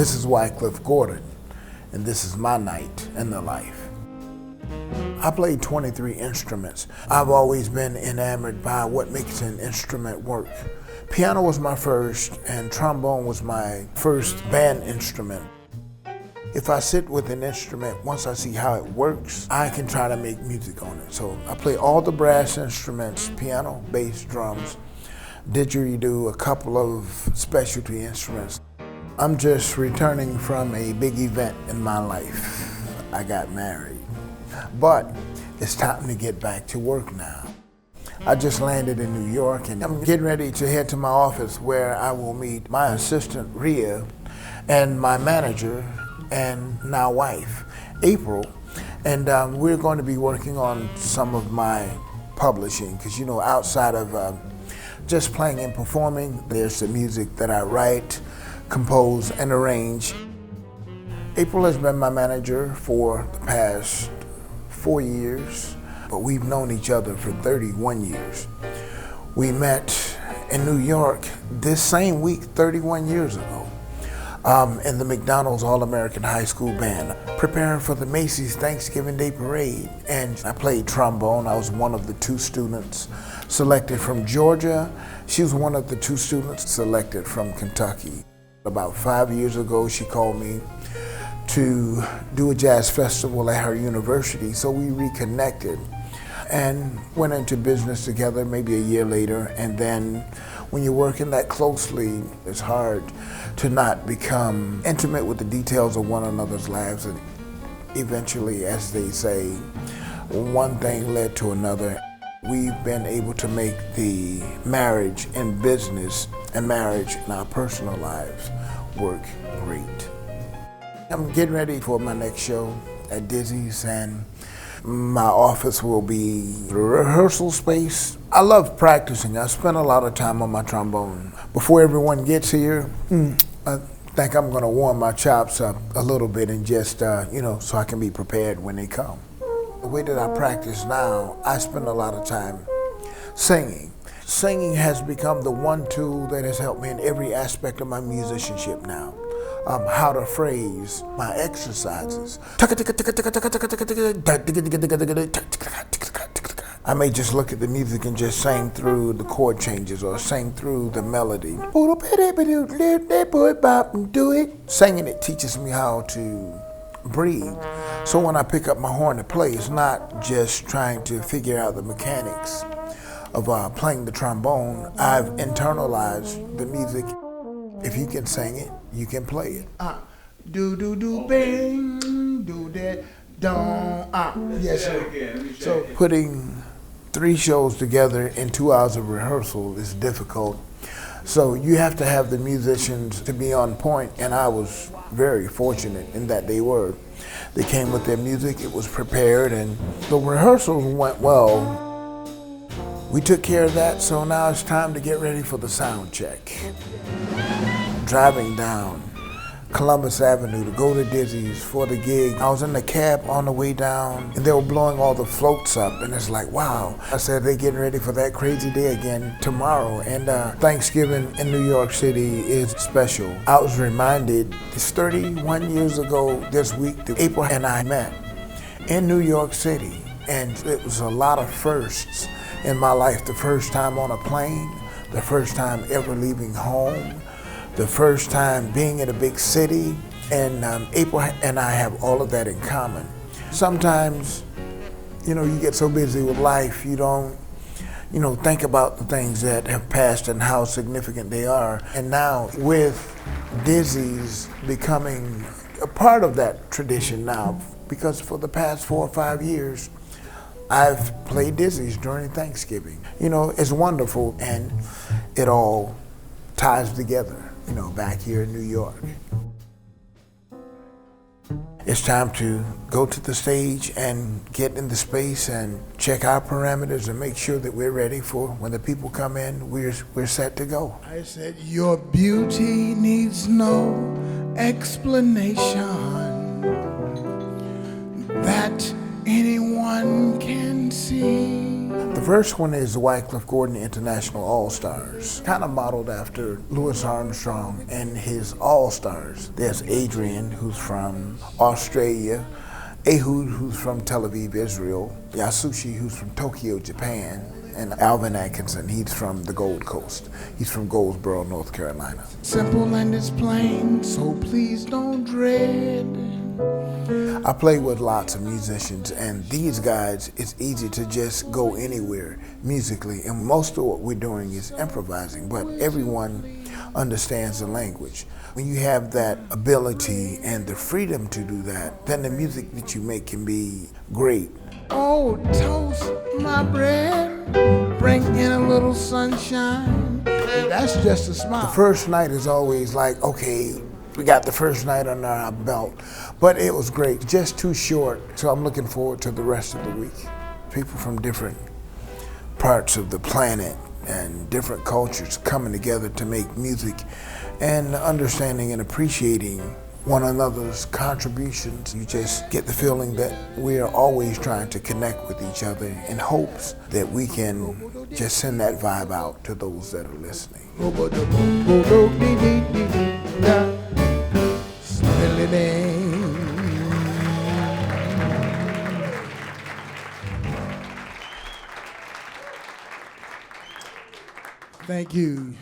This is Wycliffe Gordon, and this is my night in the life. I played 23 instruments. I've always been enamored by what makes an instrument work. Piano was my first, and trombone was my first band instrument. If I sit with an instrument, once I see how it works, I can try to make music on it. So I play all the brass instruments, piano, bass, drums, didgeridoo, a couple of specialty instruments. I'm just returning from a big event in my life. I got married, but it's time to get back to work now. I just landed in New York and I'm getting ready to head to my office where I will meet my assistant, Rhea, and my manager, and now wife, April. And we're going to be working on some of my publishing, because outside of just playing and performing, there's the music that I write, compose, and arrange. April has been my manager for the past 4 years, but we've known each other for 31 years. We met in New York this same week, 31 years ago, in the McDonald's All-American High School Band, preparing for the Macy's Thanksgiving Day Parade. And I played trombone. I was one of the 2 students selected from Georgia. She was one of the 2 students selected from Kentucky. About 5 years ago, she called me to do a jazz festival at her university, so we reconnected and went into business together maybe a year later. And then when you're working that closely, it's hard to not become intimate with the details of one another's lives. And eventually, as they say, one thing led to another. We've been able to make the marriage in business and marriage in our personal lives work great. I'm getting ready for my next show at Dizzy's, and my office will be the rehearsal space. I love practicing. I spend a lot of time on my trombone. Before everyone gets here, I think I'm gonna warm my chops up a little bit and just, so I can be prepared when they come. The way that I practice now, I spend a lot of time singing. Singing has become the one tool that has helped me in every aspect of my musicianship now. How to phrase my exercises. I may just look at the music and just sing through the chord changes or sing through the melody. Do it. Singing it teaches me how to breathe. So when I pick up my horn to play, it's not just trying to figure out the mechanics of playing the trombone. I've internalized the music. If you can sing it, you can play it. Do do do bing, do that, don't. Yes, sir. So putting 3 shows together in 2 hours of rehearsal is difficult. So you have to have the musicians to be on point, and I was very fortunate in that they were. They came with their music, it was prepared, and the rehearsals went well. We took care of that, so now it's time to get ready for the sound check. Driving down Columbus Avenue to go to Dizzy's for the gig. I was in the cab on the way down, and they were blowing all the floats up, and it's like, wow. I said, they're getting ready for that crazy day again tomorrow. And Thanksgiving in New York City is special. I was reminded, it's 31 years ago this week that April and I met in New York City, and it was a lot of firsts in my life. The first time on a plane, the first time ever leaving home, the first time being in a big city, and April and I have all of that in common. Sometimes, you get so busy with life, you don't, think about the things that have passed and how significant they are. And now with Dizzy's becoming a part of that tradition now, because for the past 4 or 5 years, I've played Dizzy's during Thanksgiving. It's wonderful, and it all ties together, back here in New York. It's time to go to the stage and get in the space and check our parameters and make sure that we're ready for when the people come in, we're set to go. I said, your beauty needs no explanation, that anyone can see. The first one is the Wycliffe Gordon International All-Stars, kind of modeled after Louis Armstrong and his All-Stars. There's Adrian, who's from Australia, Ehud, who's from Tel Aviv, Israel, Yasushi, who's from Tokyo, Japan, and Alvin Atkinson, he's from the Gold Coast. He's from Goldsboro, North Carolina. Simple and it's plain, so please don't dread. I play with lots of musicians, and these guys, it's easy to just go anywhere musically, and most of what we're doing is improvising, but everyone understands the language. When you have that ability and the freedom to do that, then the music that you make can be great. Oh, toast my bread, bring in a little sunshine. That's just a smile. The first night is always like, okay, we got the first night under our belt, but it was great, just too short, so I'm looking forward to the rest of the week. People from different parts of the planet and different cultures coming together to make music and understanding and appreciating one another's contributions. You just get the feeling that we are always trying to connect with each other in hopes that we can just send that vibe out to those that are listening. Thank you.